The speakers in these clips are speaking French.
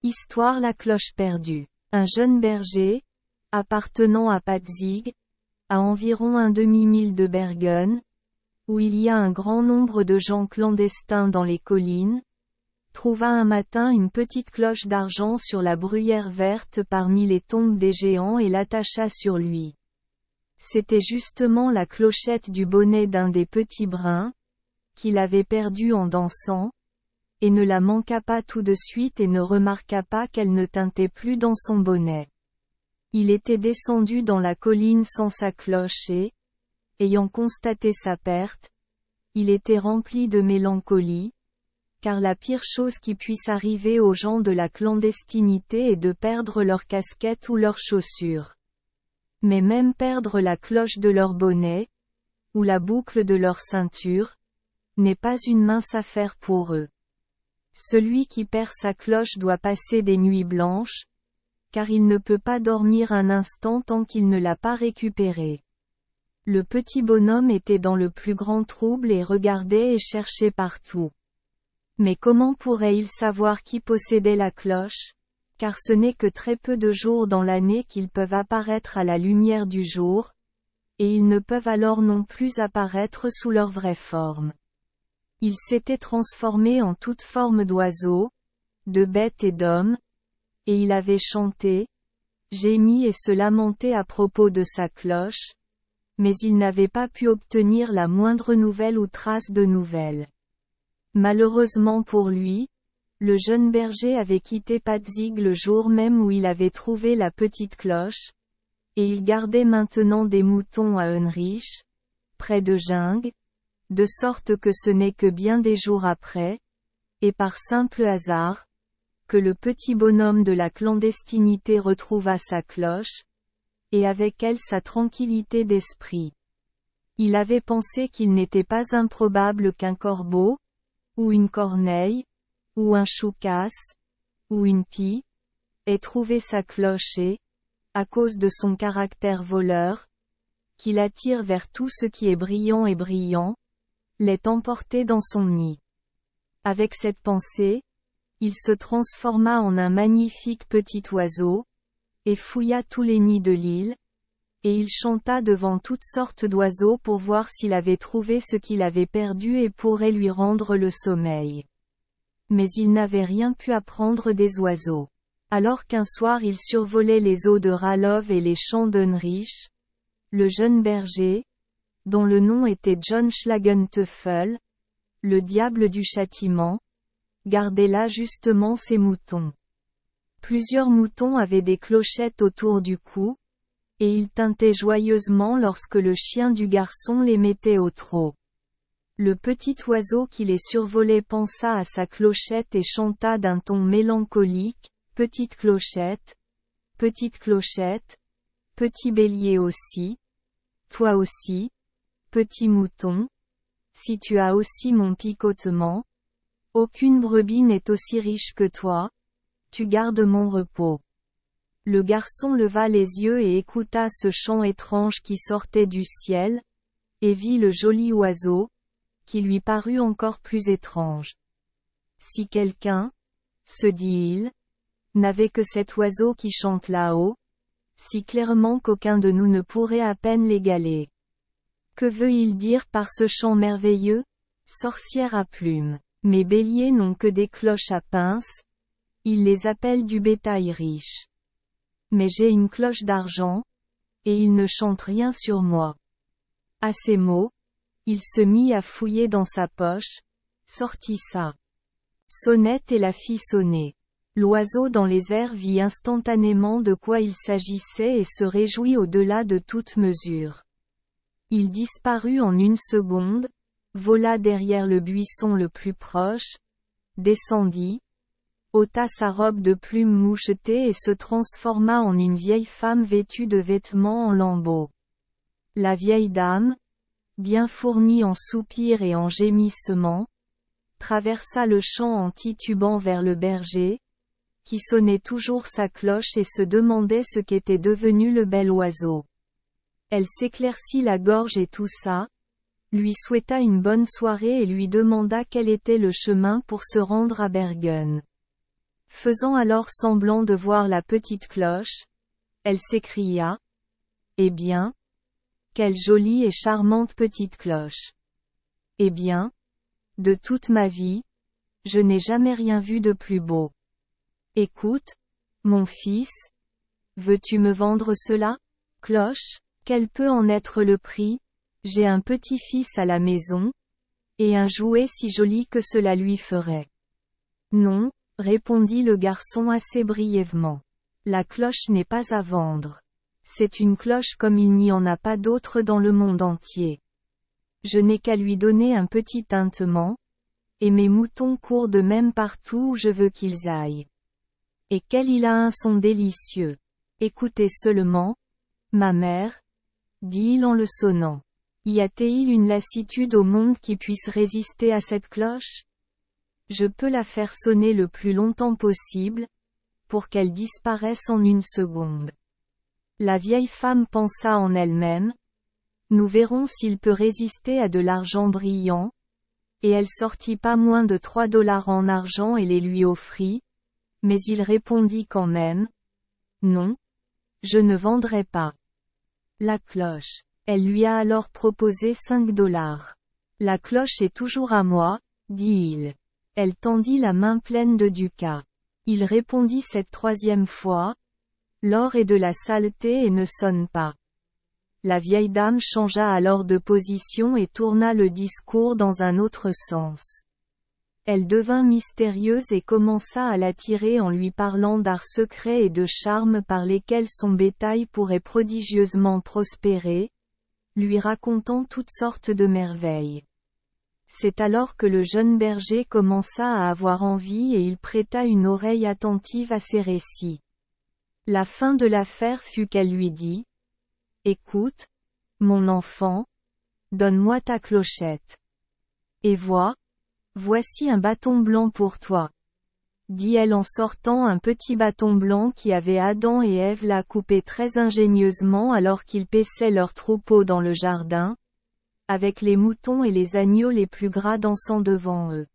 Histoire La cloche perdue. Un jeune berger, appartenant à Patzig, à environ un demi-mille de Bergen, où il y a un grand nombre de gens clandestins dans les collines, trouva un matin une petite cloche d'argent sur la bruyère verte parmi les tombes des géants et l'attacha sur lui. C'était justement la clochette du bonnet d'un des petits bruns, qu'il avait perdu en dansant, et ne la manqua pas tout de suite et ne remarqua pas qu'elle ne tintait plus dans son bonnet. Il était descendu dans la colline sans sa cloche et, ayant constaté sa perte, il était rempli de mélancolie, car la pire chose qui puisse arriver aux gens de la clandestinité est de perdre leur casquette ou leurs chaussures. Mais même perdre la cloche de leur bonnet, ou la boucle de leur ceinture, n'est pas une mince affaire pour eux. Celui qui perd sa cloche doit passer des nuits blanches, car il ne peut pas dormir un instant tant qu'il ne l'a pas récupérée. Le petit bonhomme était dans le plus grand trouble et regardait et cherchait partout. Mais comment pourrait-il savoir qui possédait la cloche, car ce n'est que très peu de jours dans l'année qu'ils peuvent apparaître à la lumière du jour, et ils ne peuvent alors non plus apparaître sous leur vraie forme. Il s'était transformé en toute forme d'oiseau, de bête et d'homme, et il avait chanté, gémi et se lamenté à propos de sa cloche, mais il n'avait pas pu obtenir la moindre nouvelle ou trace de nouvelles. Malheureusement pour lui, le jeune berger avait quitté Patzig le jour même où il avait trouvé la petite cloche, et il gardait maintenant des moutons à Unrich, près de Ging, de sorte que ce n'est que bien des jours après, et par simple hasard, que le petit bonhomme de la clandestinité retrouva sa cloche, et avec elle sa tranquillité d'esprit. Il avait pensé qu'il n'était pas improbable qu'un corbeau, ou une corneille, ou un choucas, ou une pie, ait trouvé sa cloche et, à cause de son caractère voleur, qui l'attire vers tout ce qui est brillant et brillant, l'ait emporté dans son nid. Avec cette pensée, il se transforma en un magnifique petit oiseau, et fouilla tous les nids de l'île, et il chanta devant toutes sortes d'oiseaux pour voir s'il avait trouvé ce qu'il avait perdu et pourrait lui rendre le sommeil. Mais il n'avait rien pu apprendre des oiseaux. Alors qu'un soir il survolait les eaux de Ralov et les champs d'Unrich, le jeune berger, dont le nom était John Schlagenteufel, le diable du châtiment, gardait là justement ses moutons. Plusieurs moutons avaient des clochettes autour du cou, et ils tintaient joyeusement lorsque le chien du garçon les mettait au trot. Le petit oiseau qui les survolait pensa à sa clochette et chanta d'un ton mélancolique, « Petite clochette, petit bélier aussi, toi aussi, petit mouton, si tu as aussi mon picotement, aucune brebis n'est aussi riche que toi, tu gardes mon repos. » Le garçon leva les yeux et écouta ce chant étrange qui sortait du ciel, et vit le joli oiseau, qui lui parut encore plus étrange. Si quelqu'un, se dit-il, n'avait que cet oiseau qui chante là-haut, si clairement qu'aucun de nous ne pourrait à peine l'égaler. Que veut-il dire par ce chant merveilleux? Sorcière à plumes. Mes béliers n'ont que des cloches à pinces, ils les appellent du bétail riche. Mais j'ai une cloche d'argent, et ils ne chantent rien sur moi. À ces mots, il se mit à fouiller dans sa poche, sortit sa sonnette et la fit sonner. L'oiseau dans les airs vit instantanément de quoi il s'agissait et se réjouit au-delà de toute mesure. Il disparut en une seconde, vola derrière le buisson le plus proche, descendit, ôta sa robe de plumes mouchetée et se transforma en une vieille femme vêtue de vêtements en lambeaux. La vieille dame, bien fournie en soupirs et en gémissements, traversa le champ en titubant vers le berger, qui sonnait toujours sa cloche et se demandait ce qu'était devenu le bel oiseau. Elle s'éclaircit la gorge et toussa, lui souhaita une bonne soirée et lui demanda quel était le chemin pour se rendre à Bergen. Faisant alors semblant de voir la petite cloche, elle s'écria. Eh bien, quelle jolie et charmante petite cloche. Eh bien, de toute ma vie, je n'ai jamais rien vu de plus beau. Écoute, mon fils, veux-tu me vendre cela? Cloche, quel peut en être le prix? J'ai un petit-fils à la maison, et un jouet si joli que cela lui ferait. Non, répondit le garçon assez brièvement. La cloche n'est pas à vendre. C'est une cloche comme il n'y en a pas d'autre dans le monde entier. Je n'ai qu'à lui donner un petit tintement, et mes moutons courent de même partout où je veux qu'ils aillent. Et quel il a un son délicieux. Écoutez seulement, ma mère, dit-il en le sonnant. Y a-t-il une lassitude au monde qui puisse résister à cette cloche? Je peux la faire sonner le plus longtemps possible, pour qu'elle disparaisse en une seconde. La vieille femme pensa en elle-même. Nous verrons s'il peut résister à de l'argent brillant. Et elle sortit pas moins de 3 dollars en argent et les lui offrit. Mais il répondit quand même. Non. Je ne vendrai pas. La cloche. Elle lui a alors proposé 5 dollars. La cloche est toujours à moi, dit-il. Elle tendit la main pleine de ducats. Il répondit cette 3e fois. L'or est de la saleté et ne sonne pas. La vieille dame changea alors de position et tourna le discours dans un autre sens. Elle devint mystérieuse et commença à l'attirer en lui parlant d'arts secrets et de charmes par lesquels son bétail pourrait prodigieusement prospérer, lui racontant toutes sortes de merveilles. C'est alors que le jeune berger commença à avoir envie et il prêta une oreille attentive à ses récits. La fin de l'affaire fut qu'elle lui dit. Écoute, mon enfant, donne-moi ta clochette. Et voici un bâton blanc pour toi. Dit-elle en sortant un petit bâton blanc qui avait Adam et Ève l'a coupé très ingénieusement alors qu'ils paissaient leur troupeau dans le jardin, avec les moutons et les agneaux les plus gras dansant devant eux.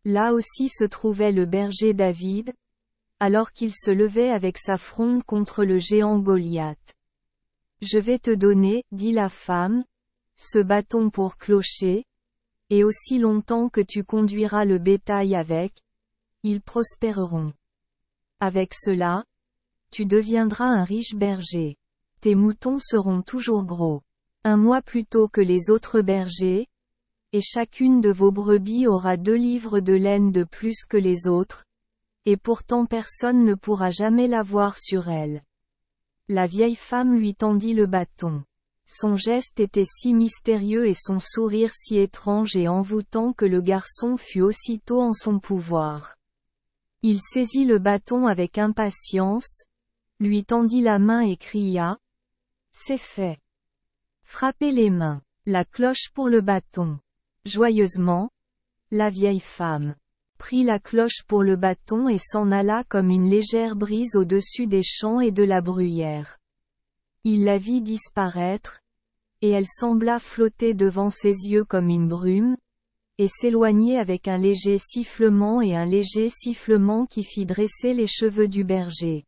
Là aussi se trouvait le berger David, alors qu'il se levait avec sa fronde contre le géant Goliath. Je vais te donner, dit la femme, ce bâton pour clocher, et aussi longtemps que tu conduiras le bétail avec, ils prospéreront. Avec cela, tu deviendras un riche berger. Tes moutons seront toujours gros. 1 mois plus tôt que les autres bergers, et chacune de vos brebis aura 2 livres de laine de plus que les autres, et pourtant personne ne pourra jamais l'avoir sur elle. La vieille femme lui tendit le bâton. Son geste était si mystérieux et son sourire si étrange et envoûtant que le garçon fut aussitôt en son pouvoir. Il saisit le bâton avec impatience, lui tendit la main et cria. C'est fait. Frappez les mains. La cloche pour le bâton. Joyeusement, la vieille femme prit la cloche pour le bâton et s'en alla comme une légère brise au-dessus des champs et de la bruyère. Il la vit disparaître, et elle sembla flotter devant ses yeux comme une brume, et s'éloigner avec un léger sifflement qui fit dresser les cheveux du berger.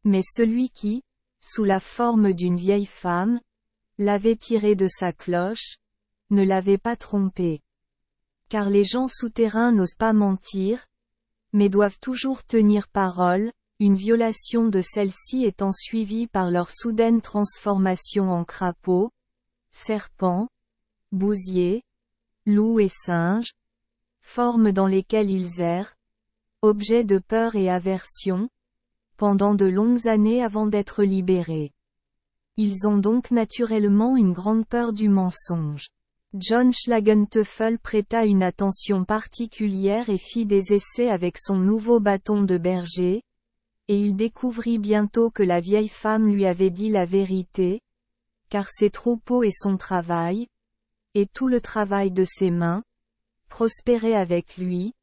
Mais celui qui, sous la forme d'une vieille femme, l'avait tiré de sa cloche, ne l'avait pas trompé. Car les gens souterrains n'osent pas mentir, mais doivent toujours tenir parole, une violation de celle-ci étant suivie par leur soudaine transformation en crapaud, serpent, bousier, loup et singe, formes dans lesquelles ils errent, objets de peur et aversion, pendant de longues années avant d'être libérés. Ils ont donc naturellement une grande peur du mensonge. John Schlagenteufel prêta une attention particulière et fit des essais avec son nouveau bâton de berger, et il découvrit bientôt que la vieille femme lui avait dit la vérité, car ses troupeaux et son travail, et tout le travail de ses mains, prospéraient avec lui,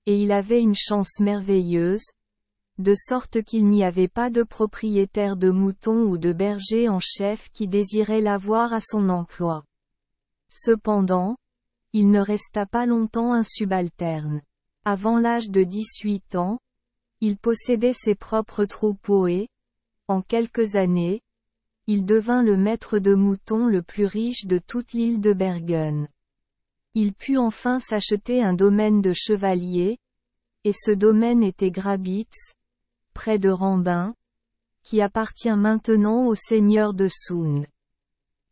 et il avait une chance merveilleuse, de sorte qu'il n'y avait pas de propriétaire de moutons ou de berger en chef qui désirait l'avoir à son emploi. Cependant, il ne resta pas longtemps un subalterne. Avant l'âge de 18 ans, Il possédait ses propres troupeaux et, en quelques années, il devint le maître de moutons le plus riche de toute l'île de Bergen. Il put enfin s'acheter un domaine de chevalier, et ce domaine était Grabitz, près de Rambin, qui appartient maintenant au seigneur de Sund.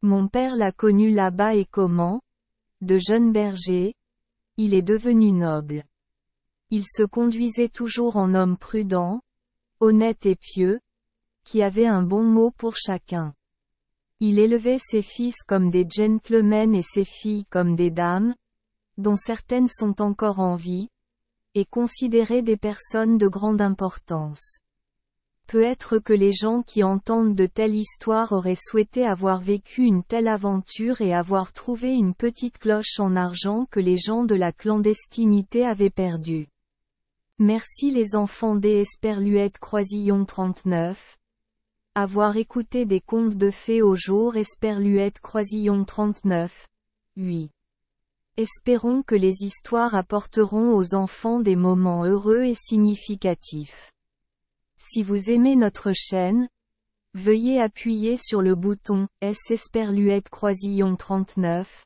Mon père l'a connu là-bas et comment, de jeune berger, il est devenu noble. Il se conduisait toujours en homme prudent, honnête et pieux, qui avait un bon mot pour chacun. Il élevait ses fils comme des gentlemen et ses filles comme des dames, dont certaines sont encore en vie, et considérées des personnes de grande importance. Peut-être que les gens qui entendent de telles histoires auraient souhaité avoir vécu une telle aventure et avoir trouvé une petite cloche en argent que les gens de la clandestinité avaient perdue. Merci les enfants des Esperluette Croisillon 39. Avoir écouté des contes de fées au jour Esperluette Croisillon 39. 8. Espérons que les histoires apporteront aux enfants des moments heureux et significatifs. Si vous aimez notre chaîne, veuillez appuyer sur le bouton S Esperluette Croisillon 39.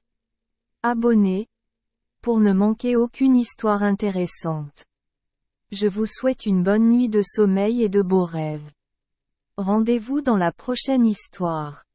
Abonner, pour ne manquer aucune histoire intéressante. Je vous souhaite une bonne nuit de sommeil et de beaux rêves. Rendez-vous dans la prochaine histoire.